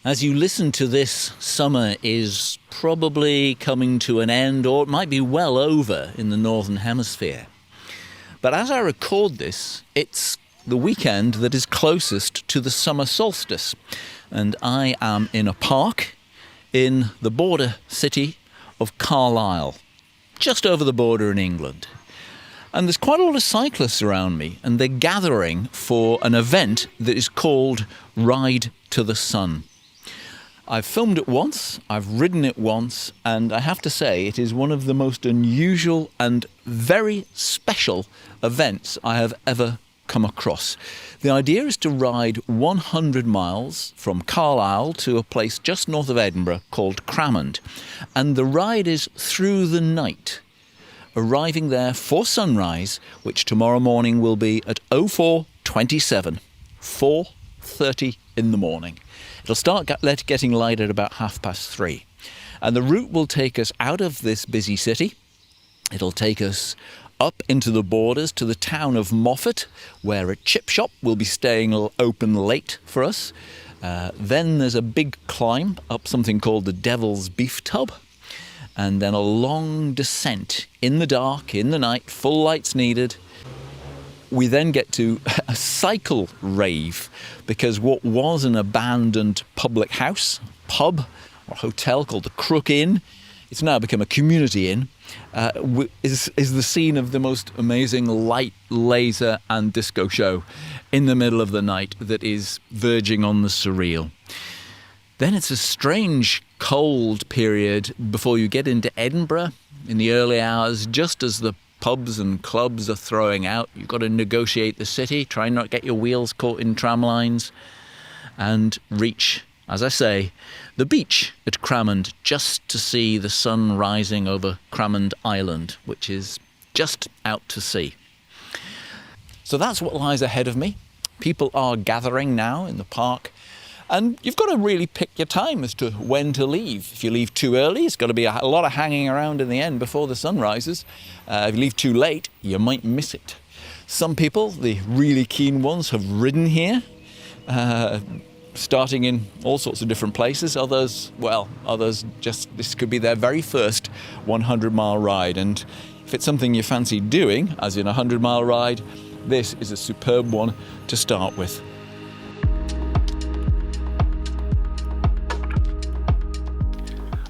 As you listen to this, summer is probably coming to an end, or it might be well over in the Northern Hemisphere. But as I record this, it's the weekend that is closest to the summer solstice. And I am in a park in the border city of Carlisle, just over the border in England. And there's quite a lot of cyclists around me, and they're gathering for an event that is called Ride to the Sun. I've filmed it once, I've ridden it once, and I have to say it is one of the most unusual and very special events I have ever come across. The idea is to ride 100 miles from Carlisle to a place just north of Edinburgh called Cramond, and the ride is through the night, arriving there for sunrise, which tomorrow morning will be at 04:27, 4:30 in the morning. It'll start getting light at about 3:30. And the route will take us out of this busy city. It'll take us up into the borders to the town of Moffat, where a chip shop will be staying open late for us. Then there's a big climb up something called the Devil's Beef Tub. And then a long descent in the dark, in the night, full lights needed. We then get to a cycle rave, because what was an abandoned public house, pub or hotel called the Crook Inn, it's now become a community inn, is the scene of the most amazing light, laser and disco show in the middle of the night that is verging on the surreal. Then it's a strange cold period before you get into Edinburgh in the early hours, just as the pubs and clubs are throwing out. You've got to negotiate the city, try not to get your wheels caught in tram lines, and reach, as I say, the beach at Cramond, just to see the sun rising over Cramond Island, which is just out to sea. So that's what lies ahead of me. People are gathering now in the park, and you've got to really pick your time as to when to leave. If you leave too early, it's got to be a lot of hanging around in the end before the sun rises. If you leave too late, you might miss it. Some people, the really keen ones, have ridden here, starting in all sorts of different places. Others just, this could be their very first 100-mile ride. And if it's something you fancy doing, as in a 100-mile ride, this is a superb one to start with.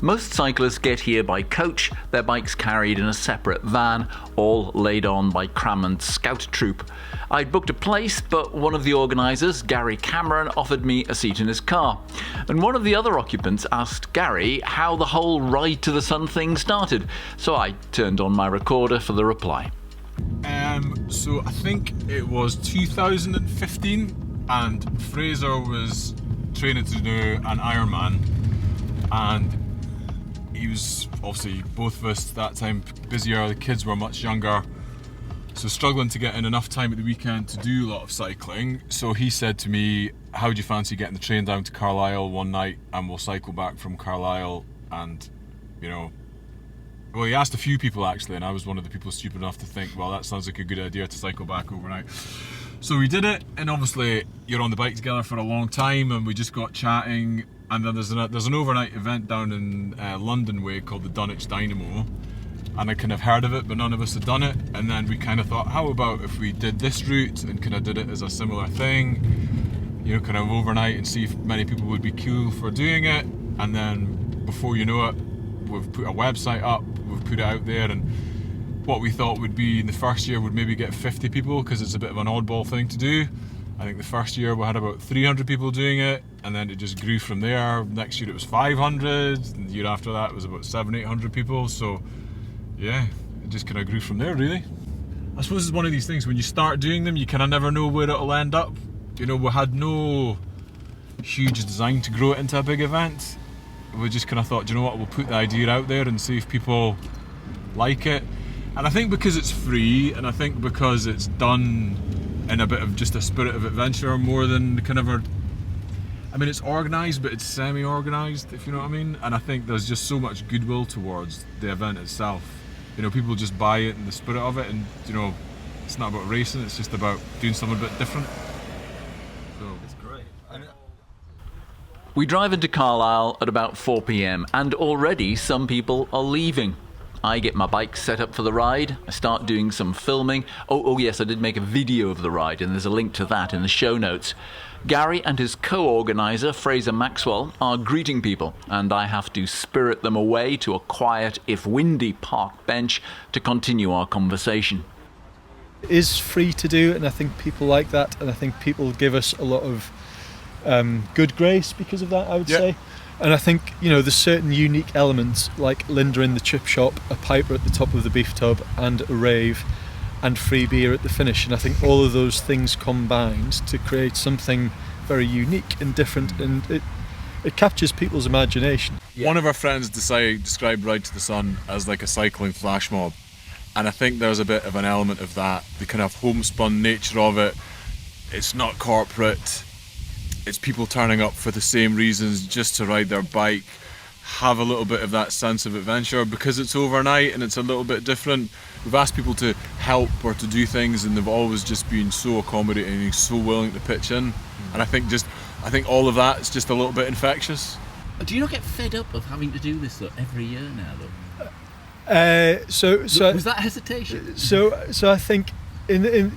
Most cyclists get here by coach, their bikes carried in a separate van, all laid on by Cramond Scout Troop. I'd booked a place, but one of the organisers, Gary Cameron, offered me a seat in his car. And one of the other occupants asked Gary how the whole Ride to the Sun thing started, so I turned on my recorder for the reply. So I think it was 2015, and Fraser was training to do an Ironman, and he was obviously, both of us at that time, busier, the kids were much younger, so struggling to get in enough time at the weekend to do a lot of cycling. So he said to me, how do you fancy getting the train down to Carlisle one night and we'll cycle back from Carlisle? And, you know, well, he asked a few people actually, and I was one of the people stupid enough to think, well, that sounds like a good idea to cycle back overnight. So we did it, and obviously you're on the bike together for a long time, and we just got chatting. And then there's an overnight event down in London way called the Dunwich Dynamo, and I kind of heard of it, but none of us had done it. And then we kind of thought, how about if we did this route and kind of did it as a similar thing, you know, kind of overnight, and see if many people would be cool for doing it. And then before you know it, we've put a website up, we've put it out there, and what we thought would be in the first year would maybe get 50 people, because it's a bit of an oddball thing to do. I think the first year we had about 300 people doing it, and then it just grew from there. Next year it was 500, and the year after that it was about 700-800 people. So yeah, it just kind of grew from there, really. I suppose it's one of these things, when you start doing them, you kind of never know where it'll end up. You know, we had no huge design to grow it into a big event. We just kind of thought, you know what, we'll put the idea out there and see if people like it. And I think because it's free, and I think because it's done in a bit of just a spirit of adventure more than kind of it's organised, but it's semi-organised, if you know what I mean. And I think there's just so much goodwill towards the event itself. You know, people just buy it in the spirit of it, and you know, it's not about racing, it's just about doing something a bit different. So it's great. We drive into Carlisle at about 4 p.m. and already some people are leaving. I get my bike set up for the ride. I start doing some filming. Oh yes, I did make a video of the ride, and there's a link to that in the show notes. Gary and his co-organiser, Fraser Maxwell, are greeting people, and I have to spirit them away to a quiet, if windy, park bench to continue our conversation. It is free to do, and I think people like that, and I think people give us a lot of good grace because of that, I would say. And I think, there's certain unique elements like Linda in the chip shop, a piper at the top of the beef tub, and a rave, and free beer at the finish. And I think all of those things combined to create something very unique and different, and it captures people's imagination. One of our friends described Ride to the Sun as like a cycling flash mob, and I think there's a bit of an element of that, the kind of homespun nature of it. It's not corporate. It's people turning up for the same reasons, just to ride their bike, have a little bit of that sense of adventure because it's overnight and it's a little bit different. We've asked people to help or to do things, and they've always just been so accommodating and so willing to pitch in. And I think all of that is just a little bit infectious. Do you not get fed up of having to do this every year now, though? Was that hesitation? So I think in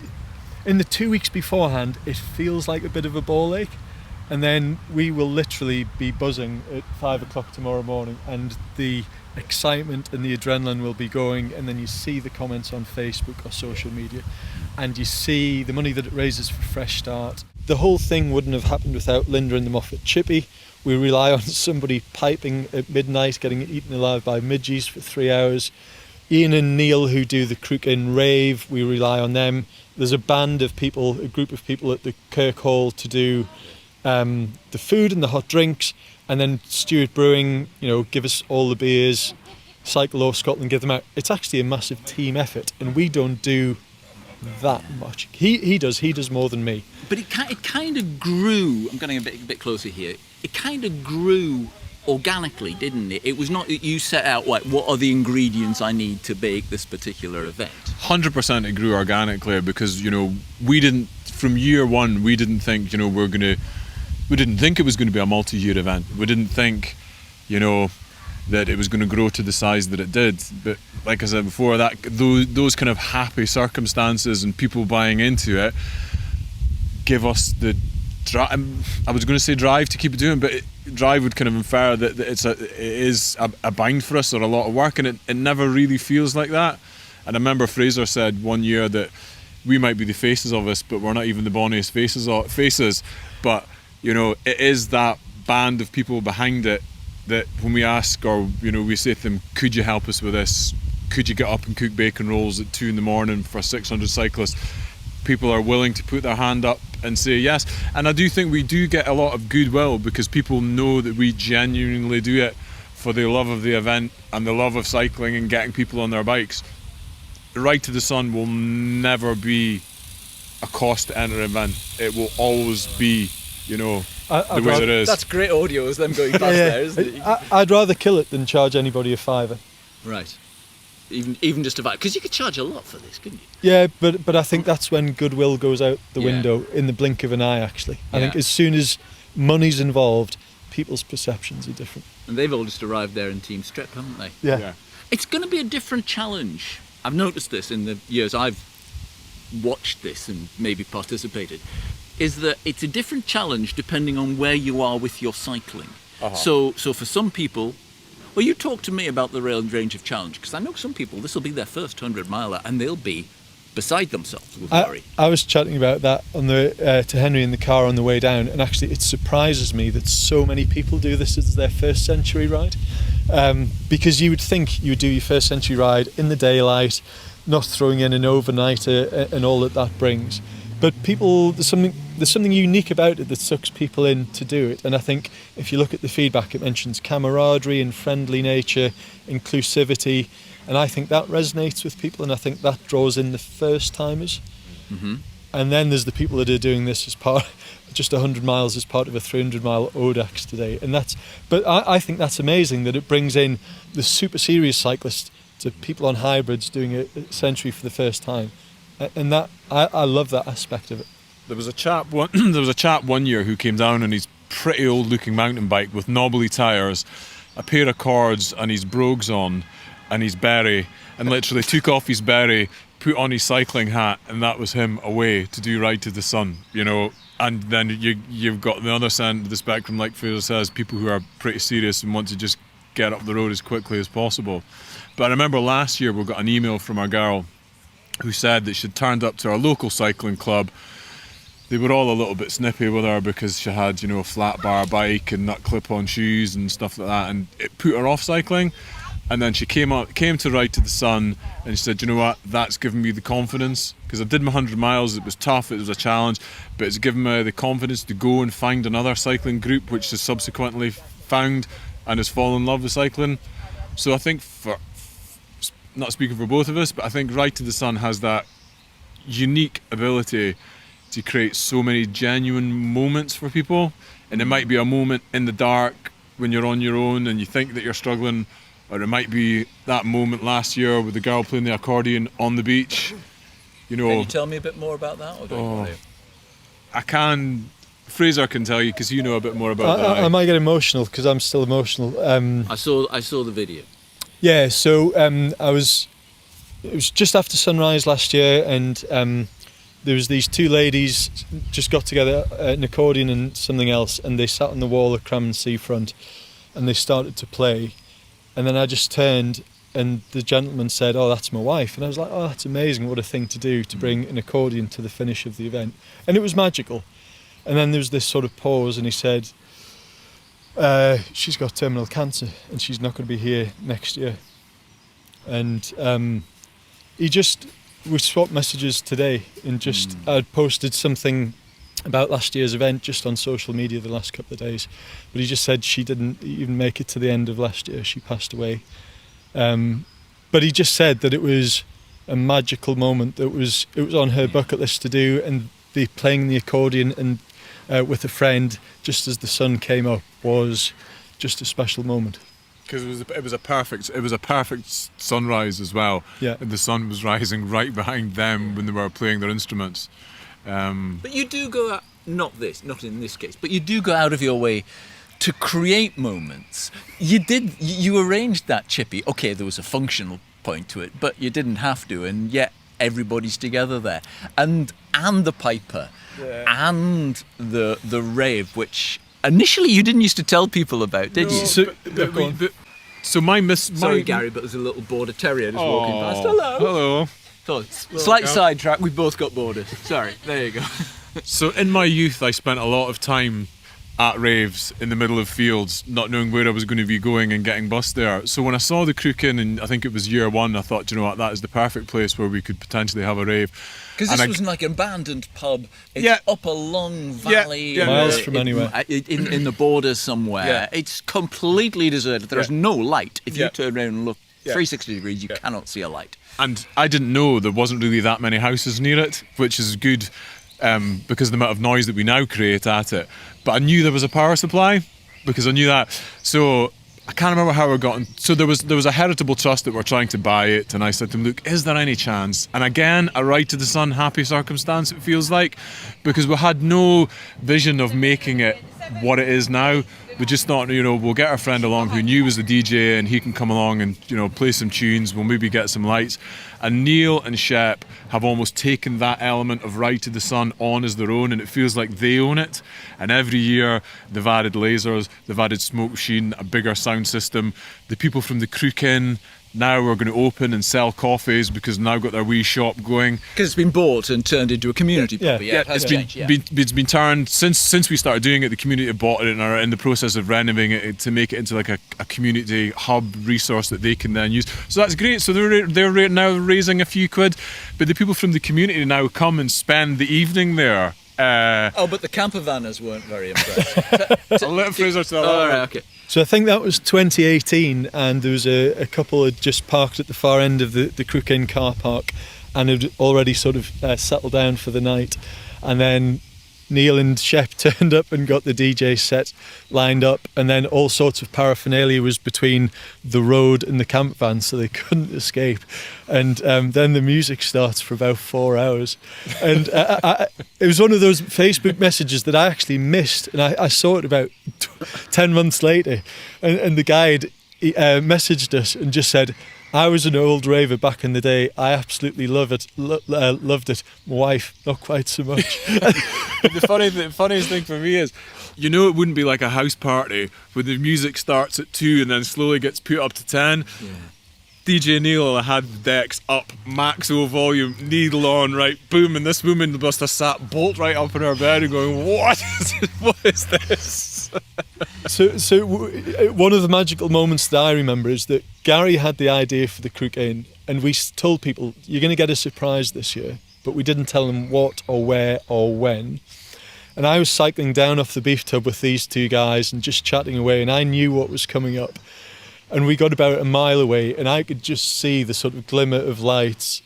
the 2 weeks beforehand, it feels like a bit of a ball ache. And then we will literally be buzzing at 5 o'clock tomorrow morning, and the excitement and the adrenaline will be going, and then you see the comments on Facebook or social media, and you see the money that it raises for Fresh Start. The whole thing wouldn't have happened without Linda and the Moffat Chippy. We rely on somebody piping at midnight, getting eaten alive by midges for 3 hours. Ian and Neil, who do the Crook Inn rave, we rely on them. There's a group of people at the Kirk Hall to do the food and the hot drinks, and then Stuart Brewing, give us all the beers. Cycle Law Scotland give them out. It's actually a massive team effort, and we don't do that much. He does more than me. But it kind of grew. I'm getting a bit closer here. It kind of grew organically, didn't it? It was not that you set out what are the ingredients I need to bake this particular event. 100% it grew organically because we didn't, from year one, we didn't think we didn't think it was going to be a multi-year event. We didn't think that it was going to grow to the size that it did. But like I said before, that those kind of happy circumstances and people buying into it give us the I was going to say drive to keep it doing, but drive would kind of infer that it is a bind for us or a lot of work, and it never really feels like that. And I remember Fraser said one year that we might be the faces of this, but we're not even the bonniest faces. But it is that band of people behind it that when we ask or we say to them, could you help us with this? Could you get up and cook bacon rolls at 2 a.m. for 600 cyclists? People are willing to put their hand up and say yes. And I do think we do get a lot of goodwill because people know that we genuinely do it for the love of the event and the love of cycling and getting people on their bikes. Ride to the Sun will never be a cost to enter event. It will always be, the way it is. That's great audio as them going past there, isn't it? I'd rather kill it than charge anybody a £5. Right. Even just about, because you could charge a lot for this, couldn't you? Yeah, but I think that's when goodwill goes out the window in the blink of an eye, actually. I think as soon as money's involved, people's perceptions are different. And they've all just arrived there in Team Strip, haven't they? Yeah. It's going to be a different challenge. I've noticed this in the years I've watched this and maybe participated, is that it's a different challenge depending on where you are with your cycling. Uh-huh. So for some people, well, you talk to me about the range of challenge, because I know some people, this will be their first 100 miler and they'll be beside themselves with worry. I was chatting about that on to Henry in the car on the way down, and actually it surprises me that so many people do this as their first century ride, because you would think you would do your first century ride in the daylight, not throwing in an overnighter and all that brings. But people, there's something unique about it that sucks people in to do it. And I think if you look at the feedback, it mentions camaraderie and friendly nature, inclusivity, and I think that resonates with people, and I think that draws in the first timers. Mm-hmm. And then there's the people that are doing this as part, just 100 miles as part of a 300-mile Audax today. But I think that's amazing that it brings in the super serious cyclist to people on hybrids doing a century for the first time. And that I love that aspect of it. There was a chap one year who came down, and pretty old looking mountain bike with knobbly tyres, a pair of cords and his brogues on and his beret, and literally took off his beret, put on his cycling hat, and that was him away to do Ride to the Sun, you know. And then you've got the other side of the spectrum, like Fraser says, people who are pretty serious and want to just get up the road as quickly as possible. But I remember last year we got an email from a girl who said that she'd turned up to our local cycling club. They were all a little bit snippy with her because she had, you know, a flat bar bike and nut clip-on shoes and stuff like that, and it put her off cycling. And then she came to Ride to the Sun, and she said, you know what, that's given me the confidence, because I did my 100 miles, it was tough, it was a challenge, but it's given me the confidence to go and find another cycling group, which has subsequently found and has fallen in love with cycling. So I think, for not speaking for both of us, but I think Ride to the Sun has that unique ability to create so many genuine moments for people. And it might be a moment in the dark when you're on your own and you think that you're struggling, or it might be that moment last year with the girl playing the accordion on the beach. You know, Can you tell me a bit more about that? Or don't you want to? I can. Fraser can tell you, because you know a bit more about that. I might get emotional because I'm still emotional. I saw the video. Yeah, so it was just after sunrise last year, and there was these two ladies just got together, an accordion and something else, and they sat on the wall of Cramond seafront, and they started to play. And then I just turned, and the gentleman said, "Oh, that's my wife." And I was like, "Oh, that's amazing! What a thing to do, to bring an accordion to the finish of the event." And it was magical. And then there was this sort of pause, and he said, "She's got terminal cancer, and she's not going to be here next year." And we swapped messages today, and just I'd posted something about last year's event just on social media the last couple of days, but he just said she didn't even make it to the end of last year. She passed away. But he just said that it was a magical moment. It was on her bucket list to do, and the playing the accordion and with a friend just as the sun came up was just a special moment. Because it was a perfect sunrise as well. Yeah. And the sun was rising right behind them when they were playing their instruments. But you do go out, not in this case, but you do go out of your way to create moments. You arranged that chippy. Okay, there was a functional point to it, but you didn't have to, and yet everybody's together there. And the piper, and the rave, which initially you didn't used to tell people about, did you? Sorry, Gary, but there's a little border terrier just walking past. Hello. So, slight sidetrack, we both got borders. Sorry, there you go. So in my youth, I spent a lot of time at raves in the middle of fields, not knowing where I was going to be going and getting bussed there. So when I saw the Crook Inn, and I think it was year one, I thought, you know what, that is the perfect place where we could potentially have a rave. Because this was like an abandoned pub. It's up a long valley. Miles from anywhere. In the border somewhere. Yeah. It's completely deserted. There's no light. If you Yeah. turn around and look 360 degrees, you cannot see a light. And I didn't know there wasn't really that many houses near it, which is good because of the amount of noise that we now create at it. But I knew there was a power supply because I knew that. So I can't remember how I got in. So there was a heritable trust that were trying to buy it, and I said to them, look, is there any chance? And again, a Ride to the Sun happy circumstance, it feels like, because we had no vision of making it what it is now. We just thought, you know, we'll get our friend along who knew was the DJ, and he can come along and, you know, play some tunes. We'll maybe get some lights. And Neil and Shep have almost taken that element of Ride to the Sun on as their own, and it feels like they own it. And every year they've added lasers, they've added smoke machine, a bigger sound system. The people from the Crook Inn now are going to open and sell coffees because they've now got their wee shop going. Because it's been bought and turned into a community pub. It's been turned since we started doing it. The community bought it and are in the process of renovating it to make it into like a community hub resource that they can then use. So that's great. So they're now raising a few quid, but the people from the community now come and spend the evening there. But the camper vanners weren't very impressed. I'll let Fraser tell that. All right, okay. So I think that was 2018, and there was a couple had just parked at the far end of the Crook Inn car park and had already sort of settled down for the night. And then Neil and Shep turned up and got the DJ set lined up, and then all sorts of paraphernalia was between the road and the camp van, so they couldn't escape. And then the music starts for about 4 hours. And it was one of those Facebook messages that I actually missed, and I saw it about 10 months later. And the guide messaged us and just said, I was an old raver back in the day. I absolutely loved it. My wife, not quite so much. The funniest thing for me is, you know, it wouldn't be like a house party where the music starts at 2 and then slowly gets put up to 10. Yeah. DJ Neil had the decks up, maximum volume, needle on, right, boom, and this woman must have sat bolt right up in her bed and going, what is this? So one of the magical moments that I remember is that Gary had the idea for the Cramond, and we told people, you're going to get a surprise this year, but we didn't tell them what or where or when. And I was cycling down off the beef tub with these two guys and just chatting away, and I knew what was coming up. And we got about a mile away, and I could just see the sort of glimmer of lights,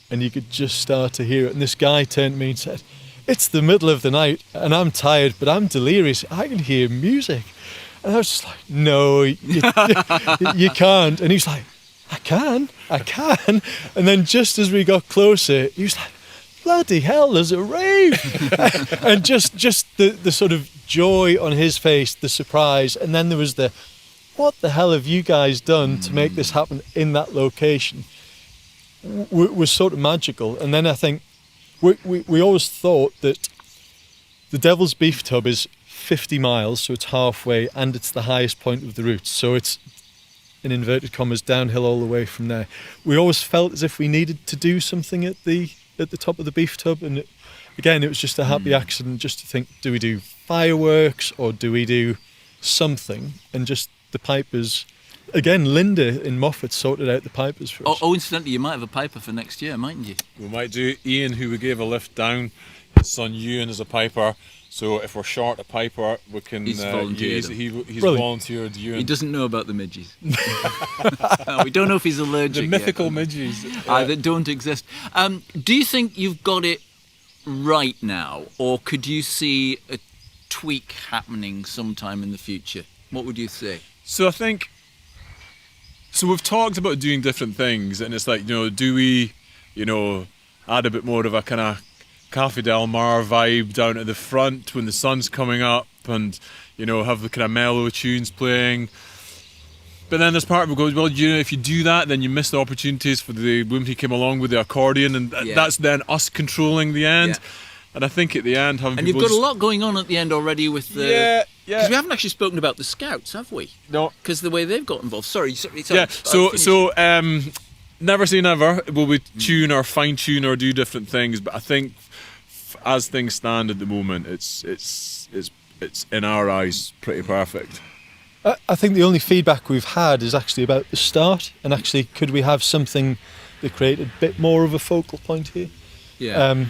and you could just start to hear it. And this guy turned to me and said, it's the middle of the night, and I'm tired, but I'm delirious. I can hear music. And I was just like, no, you can't. And he was like, I can. And then just as we got closer, he was like, bloody hell, there's a rave. And just the sort of joy on his face, the surprise. And then there was the, what the hell have you guys done to make this happen in that location? Was sort of magical. And then I think we always thought that the Devil's Beef Tub is 50 miles, so it's halfway, and it's the highest point of the route. So it's, in inverted commas, downhill all the way from there. We always felt as if we needed to do something at the top of the Beef Tub, and it was just a happy accident just to think, do we do fireworks or do we do something? And just the pipers, again, Linda in Moffat sorted out the pipers for us. Oh, incidentally, you might have a piper for next year, mightn't you? We might do. Ian, who we gave a lift down, his son Ewan is a piper. So if we're short a piper, we can. He's volunteered. He's volunteered. Ewan. He doesn't know about the midges. We don't know if he's allergic. The mythical midges that don't exist. Do you think you've got it right now, or could you see a tweak happening sometime in the future? What would you say? So I think. So we've talked about doing different things, and it's like, you know, do we, you know, add a bit more of a kind of Cafe Del Mar vibe down at the front when the sun's coming up, and, you know, have the kind of mellow tunes playing. But then there's part of it goes, well, you know, if you do that, then you miss the opportunities for the women who came along with the accordion, and that's then us controlling the end. Yeah. And I think at the end, having and you've got a lot going on at the end already with the because we haven't actually spoken about the Scouts, have we? No, because the way they've got involved. Sorry. Yeah. So never say never. Will we tune or fine tune or do different things? But I think as things stand at the moment, it's in our eyes pretty perfect. I think the only feedback we've had is actually about the start, and actually, could we have something that created a bit more of a focal point here? Yeah.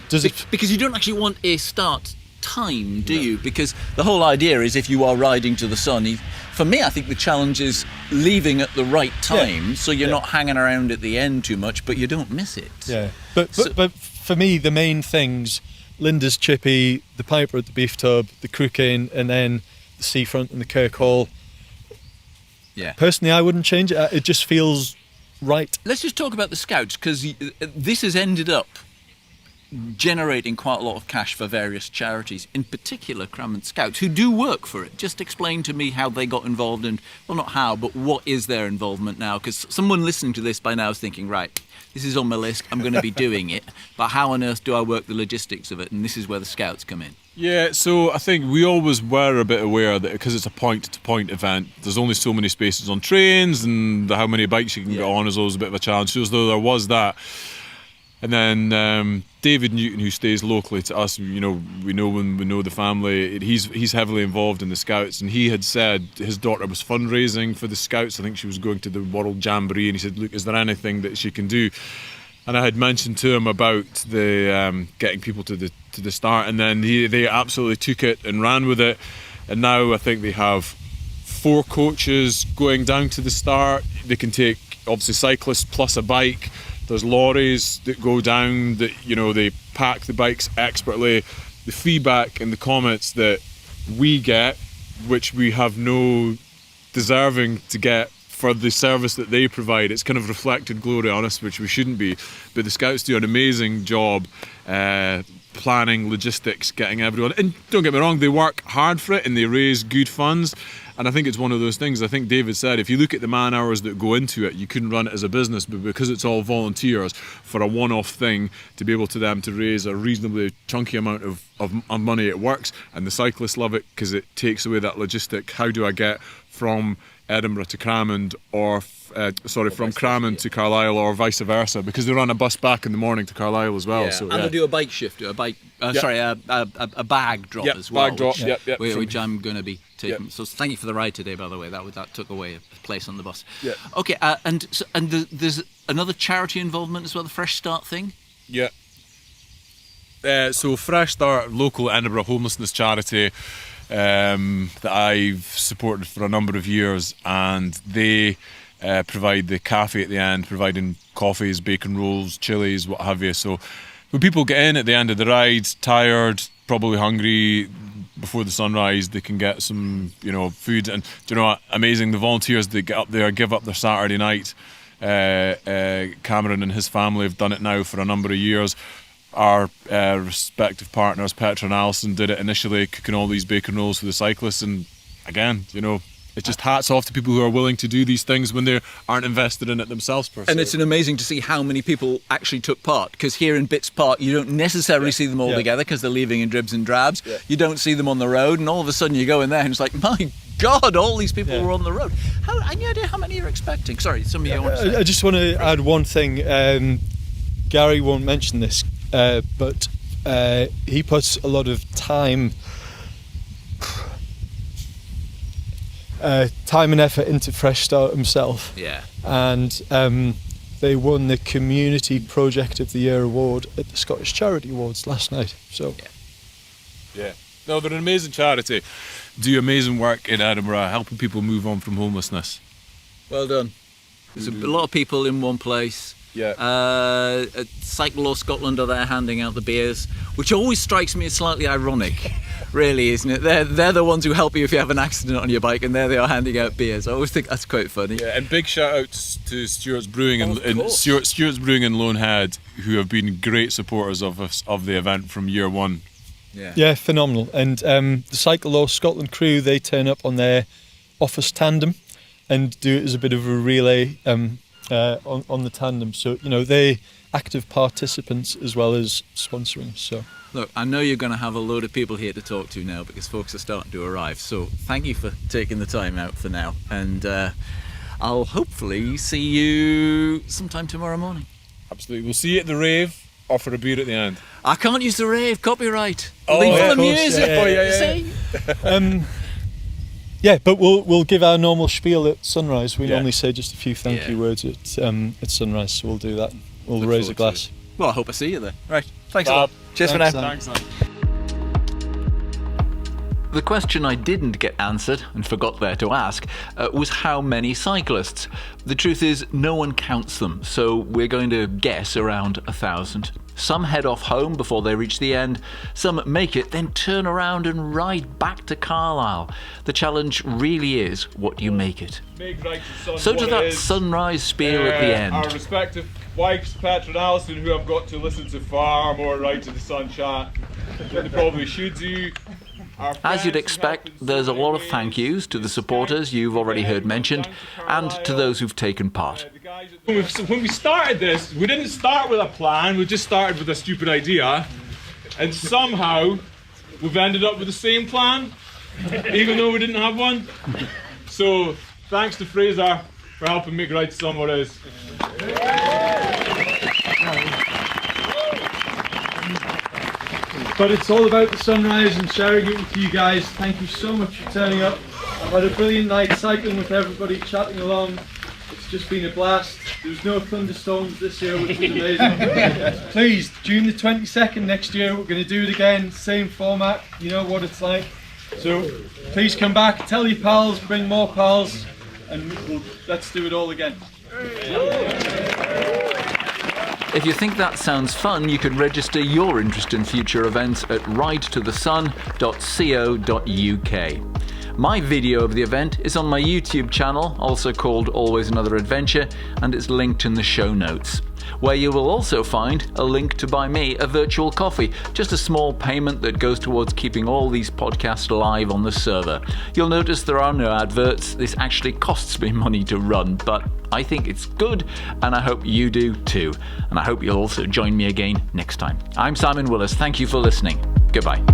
Because you don't actually want a start time, do you? Because the whole idea is, if you are riding to the sun, for me, I think the challenge is leaving at the right time, so you're not hanging around at the end too much, but you don't miss it. Yeah. But for me, the main things: Linda's chippy, the piper at the Beef Tub, the Cramond, and then the seafront and the Kirkhall. Yeah. Personally, I wouldn't change it. It just feels right. Let's just talk about the Scouts, because this has ended up generating quite a lot of cash for various charities, in particular Cramond Scouts, who do work for it. Just explain to me how they got involved, and, well, not how, but what is their involvement now? Because someone listening to this by now is thinking, right, this is on my list, I'm going to be doing it, but how on earth do I work the logistics of it? And this is where the Scouts come in. Yeah, so I think we always were a bit aware that because it's a point-to-point event, there's only so many spaces on trains, and how many bikes you can get on is always a bit of a challenge. So as though there was that. And then David Newton, who stays locally to us, you know, we know the family. He's heavily involved in the Scouts, and he had said his daughter was fundraising for the Scouts. I think she was going to the World Jamboree, and he said, "Look, is there anything that she can do?" And I had mentioned to him about the getting people to the start, and then they absolutely took it and ran with it. And now I think they have 4 coaches going down to the start. They can take, obviously, cyclists plus a bike. There's lorries that go down that, you know, they pack the bikes expertly. the feedback and the comments that we get, which we have no deserving to get for the service that they provide. It's kind of reflected glory on us, which we shouldn't be. But the Scouts do an amazing job planning, logistics, getting everyone. And don't get me wrong, they work hard for it and they raise good funds. And I think it's one of those things, I think David said, if you look at the man hours that go into it, you couldn't run it as a business, but because it's all volunteers for a one-off thing, to be able to them to raise a reasonably chunky amount of money, it works. And the cyclists love it because it takes away that logistic. How do I get from Edinburgh to Cramond, or from Cramond to Carlisle, or vice versa, because they run a bus back in the morning to Carlisle as well. Yeah. So, and they do a bike shift, a bag drop as well. Bag drop, which I'm going to be taking. So thank you for the ride today, by the way. That took away a place on the bus. Yeah. Okay, there's another charity involvement as well, the Fresh Start thing. Yeah. So Fresh Start, local Edinburgh homelessness charity, that I've supported for a number of years, and they provide the cafe at the end, providing coffees, bacon rolls, chilies, what have you. So when people get in at the end of the ride, tired, probably hungry, before the sunrise, they can get some, food. And do you know what? Amazing, the volunteers that get up there, give up their Saturday night. Cameron and his family have done it now for a number of years. Our respective partners, Petra and Alison, did it initially, cooking all these bacon rolls for the cyclists. And again, it's just hats off to people who are willing to do these things when they aren't invested in it themselves per se. And it's amazing to see how many people actually took part, because here in Bits Park you don't necessarily see them all together because they're leaving in dribs and drabs. Yeah. You don't see them on the road, and all of a sudden you go in there and it's like, my God, all these people were on the road. Any idea how many you're expecting? Sorry, somebody I want to say. I just want to add one thing. Gary won't mention this, but he puts a lot of time and effort into Fresh Start himself. Yeah. And they won the Community Project of the Year award at the Scottish Charity Awards last night. So. Yeah. No, they're an amazing charity. Do amazing work in Edinburgh, helping people move on from homelessness. Well done. There's a lot of people in one place. Yeah. Cyclists Scotland are there handing out the beers, which always strikes me as slightly ironic, really, isn't it? They're the ones who help you if you have an accident on your bike, and there they are handing out beers. I always think that's quite funny. Yeah, and big shout outs to Stuart's Brewing and Stuart's Brewing in Lonehead, who have been great supporters of us of the event from year one. Yeah, phenomenal. And the Cycle Scotland crew, they turn up on their office tandem and do it as a bit of a relay on the tandem. So, they're active participants as well as sponsoring. So, look, I know you're going to have a load of people here to talk to now because folks are starting to arrive. So thank you for taking the time out for now. And I'll hopefully see you sometime tomorrow morning. Absolutely. We'll see you at the rave or for a beer at the end. I can't use the rave, copyright. Oh, leave yeah, the music. Yeah, but we'll give our normal spiel at sunrise. We normally say just a few thank you words at sunrise, so we'll do that. We'll raise a glass. Well, I hope I see you there. Right, thanks a lot. Cheers for now. Thanks. The question I didn't get answered and forgot there to ask was how many cyclists. The truth is, no one counts them, so we're going to guess around 1,000. Some head off home before they reach the end, some make it, then turn around and ride back to Carlisle. The challenge really is, what do you make it? So to that sunrise spiel at the end. Our respective wives, Petra and Alison, who have got to listen to far more Ride to the Sun chat than they probably should do. As you'd expect, there's a lot of thank yous to the supporters you've already heard mentioned, and to those who've taken part. When we started this, we didn't start with a plan, we just started with a stupid idea, and somehow we've ended up with the same plan, even though we didn't have one. So thanks to Fraser for helping make Ride to Sun what it is. But it's all about the sunrise and sharing it with you guys. Thank you so much for turning up. I've had a brilliant night cycling with everybody, chatting along. It's just been a blast. There's no thunderstorms this year, which is amazing. Please, June the 22nd next year, we're going to do it again, same format, you know what it's like. So please come back, tell your pals, bring more pals, and let's do it all again. If you think that sounds fun, you can register your interest in future events at ridetothesun.co.uk. My video of the event is on my YouTube channel, also called Always Another Adventure, and it's linked in the show notes, where you will also find a link to buy me a virtual coffee, just a small payment that goes towards keeping all these podcasts live on the server. You'll notice there are no adverts. This actually costs me money to run, but I think it's good, and I hope you do too. And I hope you'll also join me again next time. I'm Simon Willis. Thank you for listening. Goodbye.